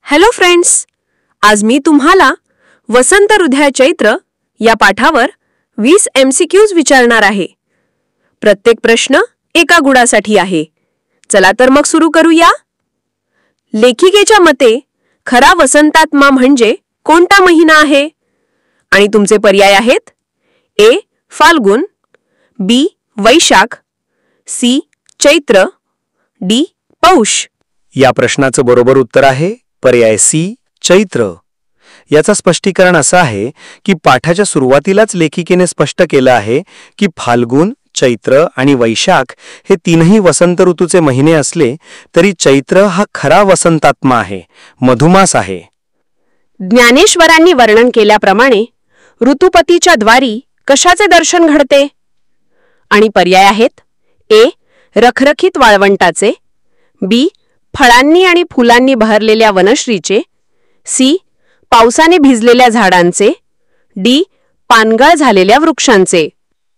Hello friends, आज मी तुम्हाला वसंत हृदय चैत्र या पाठावर 20 MCQs विचारणार आहे. प्रत्येक प्रश्न एका गुणासाठी आहे. चला तर मग सुरू करूया. लेखिकेच्या मते खरा वसंतात्मा म्हणजे कोणता महिना आहे? आणि तुमचे पर्याय आहेत ए. फाल्गुन, बी. वैशाख, सी. चैत्र, डी. पौष. या प्रश्नाचं बरोबर उत्तर आहे पर्याय सी. चैत्र. याचं स्पष्टीकरण असं आहे की पाठाच्या सुरुवातीलाच लेखिकेने स्पष्ट केलं आहे की फाल्गुन, चैत्र आणि वैशाख हे तीनही वसंत ऋतूचे महिने असले तरी चैत्र हा खरा वसंतात्मा आहे, मधुमास आहे. ज्ञानेश्वरांनी वर्णन केल्याप्रमाणे ऋतुपतीच्या द्वारी कशाचे दर्शन घडते? आणि पर्याय आहेत ए. रखरखीत वाळवंटाचे, बी. फळांनी आणि फुलांनी बहरलेल्या वनश्रीचे, सी. पावसाने भिजलेल्या झाडांचे, डी. पानगळ झालेल्या वृक्षांचे.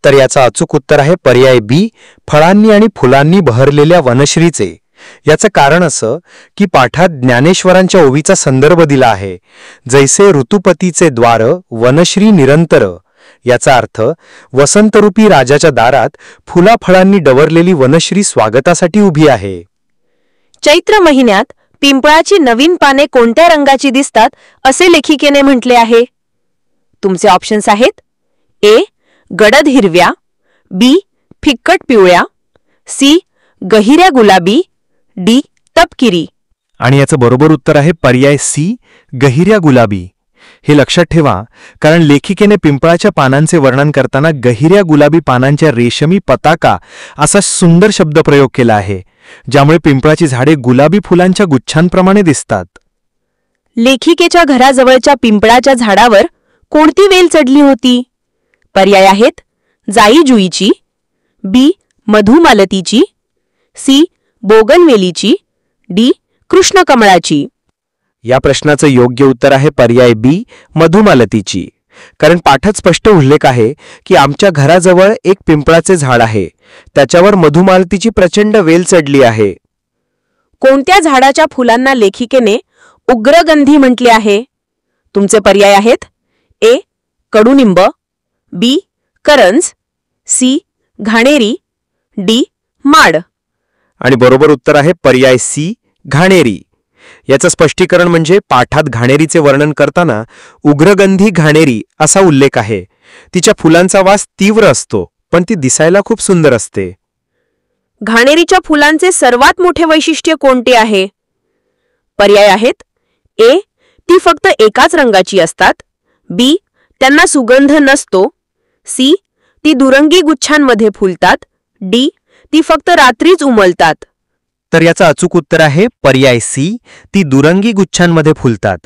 तर याचं अचूक उत्तर आहे पर्याय बी. फळांनी आणि फुलांनी बहरलेल्या वनश्रीचे. याचं कारण असं की पाठात ज्ञानेश्वरांच्या ओवीचा संदर्भ दिला आहे. जैसे ऋतुपतीचे द्वार वनश्री निरंतर. याचा अर्थ वसंतरूपी राजाच्या दारात फुलाफळांनी डवरलेली वनश्री स्वागतासाठी उभी आहे. चैत्र महिन्यात पिंपळाची नवीन पाने कोणत्या रंगाची दिसतात असे लेखिकेने म्हटले आहे? तुमचे ऑप्शन्स आहेत ए. गडद हिरव्या, बी. फिक्कट पिवळ्या, सी. गहिऱ्या गुलाबी, डी. तपकिरी. आणि याचं बरोबर उत्तर आहे पर्याय सी. गहिऱ्या गुलाबी. हे लक्षात ठेवा, कारण लेखिकेने पिंपळाच्या पानांचे वर्णन करताना गहिऱ्या गुलाबी पानांच्या रेशमी पताका असा सुंदर शब्द प्रयोग केला आहे, ज्यामुळे पिंपळाची झाडे गुलाबी फुलांच्या गुच्छांप्रमाणे दिसतात. लेखिकेच्या घराजवळच्या पिंपळाच्या झाडावर कोणती वेल चढली होती? पर्याय आहेत जाई जुईची, बी. मधुमालतीची, सी. बोगनवेलीची, डी. कृष्णकमळाची. या प्रश्नाचं योग्य उत्तर आहे पर्याय बी. मधुमालतीची. कारण पाठात स्पष्ट उल्लेख आहे की आमच्या घराजवळ एक पिंपळाचे झाड आहे, त्याच्यावर मधुमालतीची प्रचंड वेल चढली आहे. कोणत्या झाडाच्या फुलांना लेखिकेने उग्रगंधी म्हटले आहे? तुमचे पर्याय आहेत ए. कडुनिंब, बी. करंज, सी. घाणेरी, डी. माड. आणि बरोबर उत्तर आहे पर्याय सी. घाणेरी. याचं स्पष्टीकरण म्हणजे पाठात घाणेरीचे वर्णन करताना उग्रगंधी घाणेरी असा उल्लेख आहे. तिच्या फुलांचा वास तीव्र असतो, पण ती दिसायला खूप सुंदर असते. घाणेरीच्या फुलांचे सर्वात मोठे वैशिष्ट्य कोणते आहे? पर्याय आहेत ए. ती फक्त एकाच रंगाची असतात, बी. त्यांना सुगंध नसतो, सी. ती दुरंगी गुच्छांमध्ये फुलतात, डी. ती फक्त रात्रीच उमलतात. तर याचं अचूक उत्तर आहे पर्याय सी. ती दुरंगी गुच्छांमध्ये फुलतात.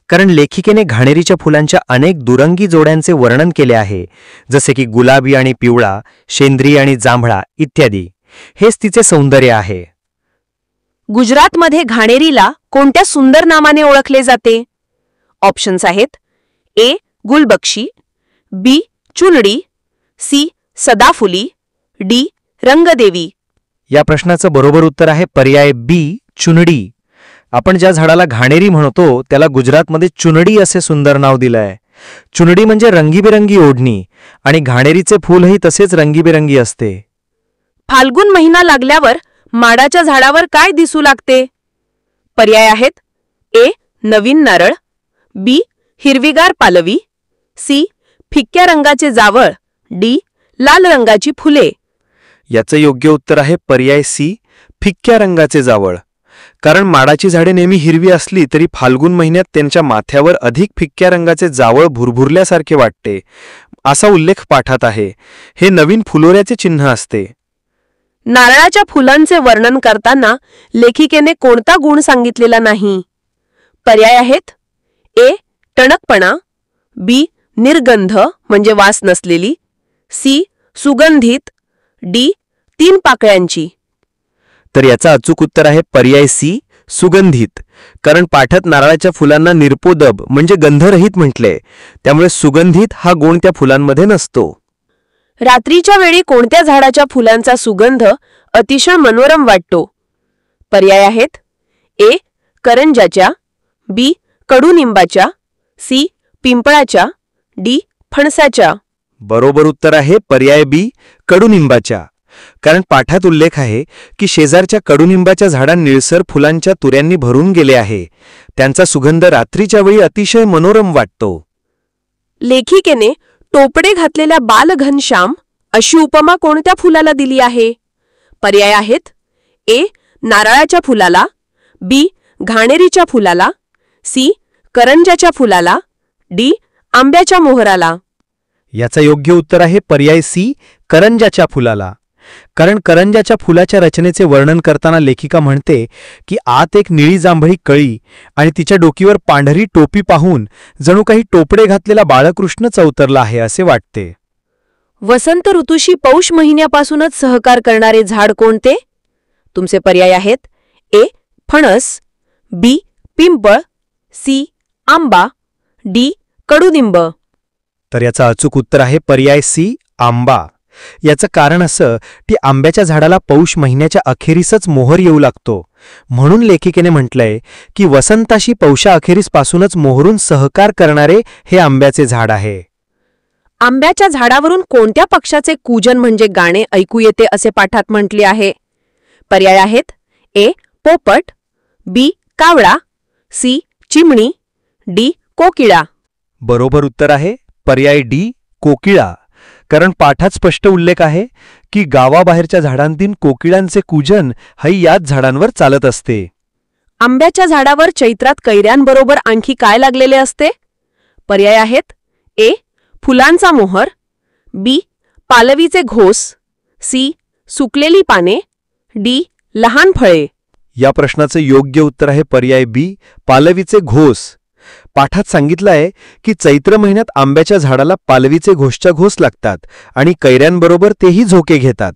कारण लेखिकेने घाणेरीच्या फुलांच्या अनेक दुरंगी जोड्यांचे वर्णन केले आहे, जसे की गुलाबी आणि पिवळा, शेंद्री आणि जांभळा इत्यादी. हेच तिचे सौंदर्य आहे. गुजरातमध्ये घाणेरीला कोणत्या सुंदर नामाने ओळखले जाते? ऑप्शन्स आहेत ए. गुलबक्षी, बी. चुनडी, सी. सदाफुली, डी. रंगदेवी. या प्रश्नाचं बरोबर उत्तर आहे पर्याय बी. चुनडी. आपण ज्या झाडाला घाणेरी म्हणतो त्याला गुजरातमध्ये चुनडी असे सुंदर नाव दिलंय. चुनडी म्हणजे रंगीबेरंगी ओढणी, आणि घाणेरीचे फूलही तसेच रंगीबेरंगी असते. फाल्गुन महिना लागल्यावर माडाच्या झाडावर काय दिसू लागते? पर्याय आहेत ए. नवीन नारळ, बी. हिरवीगार पालवी, सी. फिक्क्या रंगाचे जावळ, डी. लाल रंगाची फुले. याचं योग्य उत्तर आहे पर्याय सी. फिक्क्या रंगाचे जावळ. कारण माडाची झाडे नेहमी हिरवी असली तरी फाल्गुन महिन्यात त्यांच्या माथ्यावर अधिक फिक्क्या रंगाचे जावळ भुरभुरल्यासारखे वाटते, असा उल्लेख पाठात आहे. हे नवीन फुलोऱ्याचे चिन्ह असते. नारळाच्या फुलांचे वर्णन करताना लेखिकेने कोणता गुण सांगितलेला नाही? पर्याय आहेत ए. टणकपणा, बी. निर्गंध म्हणजे वास नसलेली, सी. सुगंधित, डी. 3 पाकळ्यांची. तर याचं अचूक उत्तर आहे पर्याय सी. सुगंधित. कारण पाठात नारळाच्या फुलांना निर्पोदब म्हणजे गंधरहित म्हटले, त्यामुळे सुगंधित हा गुण त्या फुलांमध्ये नसतो. रात्रीच्या वेळी कोणत्या झाडाच्या फुलांचा सुगंध अतिशय मनोरम वाटतो? पर्याय आहेत ए. करंजाच्या, बी कडुनिंबाच्या, सी पिंपळाच्या, डी फणसाच्या. बरोबर उत्तर आहे पर्याय बी कडुनिंबाच्या. कारण पाठात उल्लेख आहे की शेजारच्या कडुनिंबाच्या झाडां निळसर फुलांच्या तुऱ्यांनी भरून गेले आहे. त्यांचा सुगंध रात्रीच्या वेळी अतिशय मनोरम वाटतो. लेखिकेने टोपडे घातलेल्या बालघनश्याम अशी उपमा कोणत्या फुलाला दिली आहे? पर्याय आहेत ए नारळाच्या फुलाला, बी घाणेरीच्या फुलाला, सी करंजाच्या फुलाला, डी आंब्याच्या मोहराला. याचं योग्य उत्तर आहे पर्याय सी करंजाच्या फुलाला. कारण करंजाच्या फुलाच्या रचनेचे वर्णन करताना लेखिका म्हणते की आत एक निळी जांभळी कळी आणि तिच्या डोकीवर पांढरी टोपी पाहून जणू काही टोपडे घातलेला बाळकृष्णच अवतरला आहे असे वाटते. वसंत ऋतूशी पौष महिन्यापासूनच सहकार करणारे झाड कोणते? तुमचे पर्याय आहेत ए फणस, बी पिंपळ, सी आंबा, डी कडुनिंब. तर याचं अचूक उत्तर आहे पर्याय सी आंबा. याचं कारण असं की आंब्याच्या झाडाला पौष महिन्याच्या अखेरीसच मोहर येऊ लागतो. म्हणून लेखिकेने म्हटलंय की वसंताशी पौषा अखेरीसपासूनच मोहरून सहकार करणारे हे आंब्याचे झाड आहे. आंब्याच्या झाडावरून कोणत्या पक्षाचे कूजन म्हणजे गाणे ऐकू येते असे पाठात म्हटले आहे? पर्याय आहेत ए पोपट, बी कावळा, सी चिमणी, डी कोकिळा. बरोबर उत्तर आहे पर्याय डी कोकिळा. कारण पाठात स्पष्ट उल्लेख आहे की गावाबाहेरच्या झाडांतील कोकिळांचे कूजन ही याच झाडांवर चालत असते. आंब्याच्या झाडावर चैत्रात कैऱ्यांबरोबर आणखी काय लागलेले असते? पर्याय आहेत ए फुलांचा मोहर, बी पालवीचे घोस, सी सुकलेली पाने, डी लहान फळे. या प्रश्नाचं योग्य उत्तर आहे पर्याय बी पालवीचे घोस. पाठात सांगितलं आहे की चैत्र महिन्यात आंब्याच्या झाडाला पालवीचे घोसच्या घोस लागतात आणि कैऱ्यांबरोबर तेही झोके घेतात.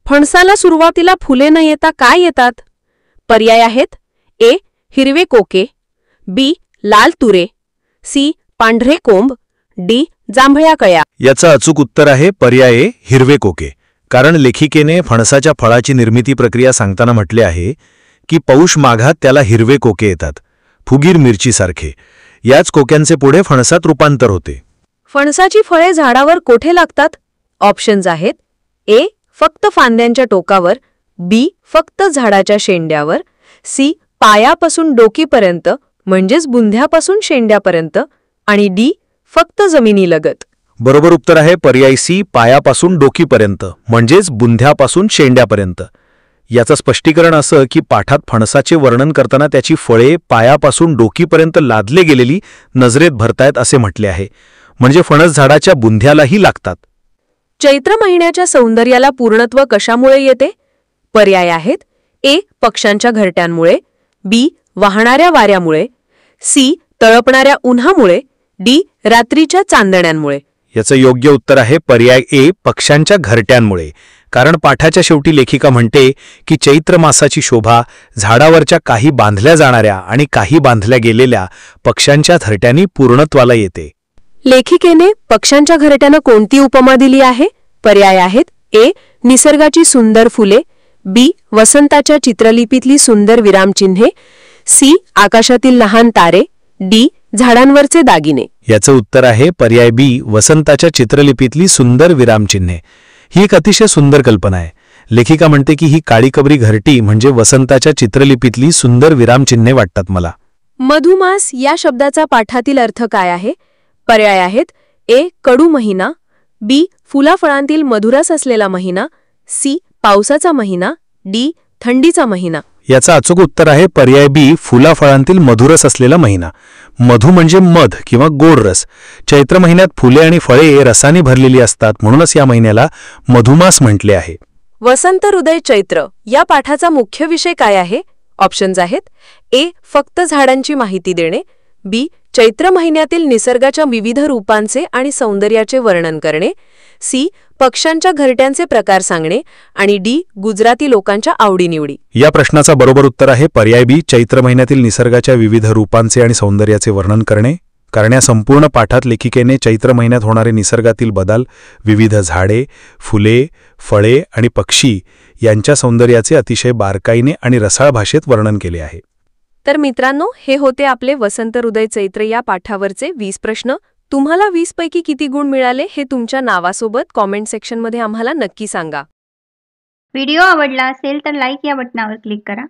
फणसाला सुरुवातीला फुले न येता काय येतात? पर्याय आहेत ए हिरवे कोके, बी लाल तुरे, सी पांढरे कोंब, डी जांभळ्या कळ्या. याचं अचूक उत्तर आहे पर्याय ए हिरवे कोके. कारण लेखिकेने फणसाच्या फळाची निर्मिती प्रक्रिया सांगताना म्हटले आहे की पौष माघात त्याला हिरवे कोके येतात, फुगीर मिरचीसारखे. याच कोक्यांचे पुढे फणसात रूपांतर होते. फणसाची फळे झाडावर कोठे लागतात? ऑप्शन्स आहेत ए फक्त फांद्यांच्या टोकावर, बी फक्त झाडाच्या शेंड्यावर, सी पायापासून डोकीपर्यंत म्हणजेच बुंध्यापासून शेंड्यापर्यंत, आणि डी फक्त जमिनीलगत. बरोबर उत्तर आहे पर्याय सी पायापासून डोकीपर्यंत म्हणजेच बुंध्यापासून शेंड्यापर्यंत. याचं स्पष्टीकरण असं की पाठात फणसाचे वर्णन करताना त्याची फळे पायापासून डोकीपर्यंत लादले गेलेली नजरेत भरतायत असे म्हटले आहे. म्हणजे फणस झाडाच्या बुंध्यालाही लागतात. चैत्र महिन्याच्या सौंदर्याला पूर्णत्व कशामुळे येते? पर्याय आहेत ए पक्ष्यांच्या घरट्यांमुळे, बी वाहणाऱ्या वाऱ्यामुळे, सी तळपणाऱ्या उन्हामुळे, डी रात्रीच्या चांदण्यांमुळे. याचं योग्य उत्तर आहे पर्याय ए पक्ष्यांच्या घरट्यांमुळे. कारण पाठाच्या शेवटी लेखिका म्हणते की चैत्र मासाची शोभा झाडावरच्या काही बांधल्या जाणाऱ्या आणि काही बांधल्या गेलेल्या पक्ष्यांच्या घरट्यांनी पूर्णत्वाला येते. लेखिकेने पक्ष्यांच्या घरट्यानं कोणती उपमा दिली आहे? पर्याय आहेत ए निसर्गाची सुंदर फुले, बी वसंताच्या चित्रलिपीतली सुंदर विरामचिन्हे, सी आकाशातील लहान तारे, डी झाडांवरचे दागिने. याचं उत्तर आहे पर्याय बी वसंताच्या चित्रलिपीतली सुंदर विरामचिन्हे. ही एक अतिशय सुंदर कल्पना आहे. लेखिका म्हणते की ही काळीकबरी घरटी म्हणजे वसंताच्या चित्रलिपीतली सुंदर विरामचिन्हे वाटतात मला. मधुमास या शब्दाचा पाठातील अर्थ काय आहे? पर्याय आहेत ए कडू महिना, बी फुलाफळांतील मधुरस असलेला महिना, सी पावसाचा महिना, डी थंडीचा महिना. याचं अचूक उत्तर आहे पर्याय बी फुलाफळांतील मधुरस असलेला महिना. मधु म्हणजे मध किंवा गोड रस. चैत्र महिन्यात फुले आणि फळे रसाने भरलेली असतात, म्हणूनच या महिन्याला मधुमास म्हटले आहे. वसंत हृदय चैत्र या पाठाचा मुख्य विषय काय आहे? ऑप्शन्स आहेत ए फक्त झाडांची माहिती देणे, बी चैत्र महिन्यातील निसर्गाच्या विविध रूपांचे आणि सौंदर्याचे वर्णन करणे, सी पक्ष्यांच्या घरट्यांचे प्रकार सांगणे, आणि डी गुजराती लोकांच्या आवडीनिवडी. या प्रश्नाचा बरोबर उत्तर आहे पर्याय बी चैत्र महिन्यातील निसर्गाच्या विविध रूपांचे आणि सौंदर्याचे वर्णन करणे. कारण या संपूर्ण पाठात लेखिकेने चैत्र महिन्यात होणारे निसर्गातील बदल, विविध झाडे, फुले, फळे आणि पक्षी यांच्या सौंदर्याचे अतिशय बारकाईने आणि रसाळ भाषेत वर्णन केले आहे. तर मित्रांनो, हे होते आपले वसंत हृदय चैत्र या पाठावरचे 20 प्रश्न. तुम्हाला 20 पैकी किती गुण मिळाले हे तुमच्या नावासोबत कॉमेंट सेक्शनमध्ये आम्हाला नक्की सांगा. व्हिडिओ आवडला असेल तर लाईक या बटनावर क्लिक करा,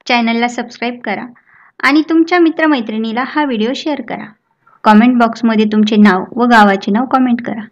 चॅनलला सबस्क्राईब करा आणि तुमच्या मित्रमैत्रिणीला हा व्हिडिओ शेअर करा. कॉमेंट बॉक्समध्ये तुमचे नाव व गावाचे नाव कॉमेंट करा.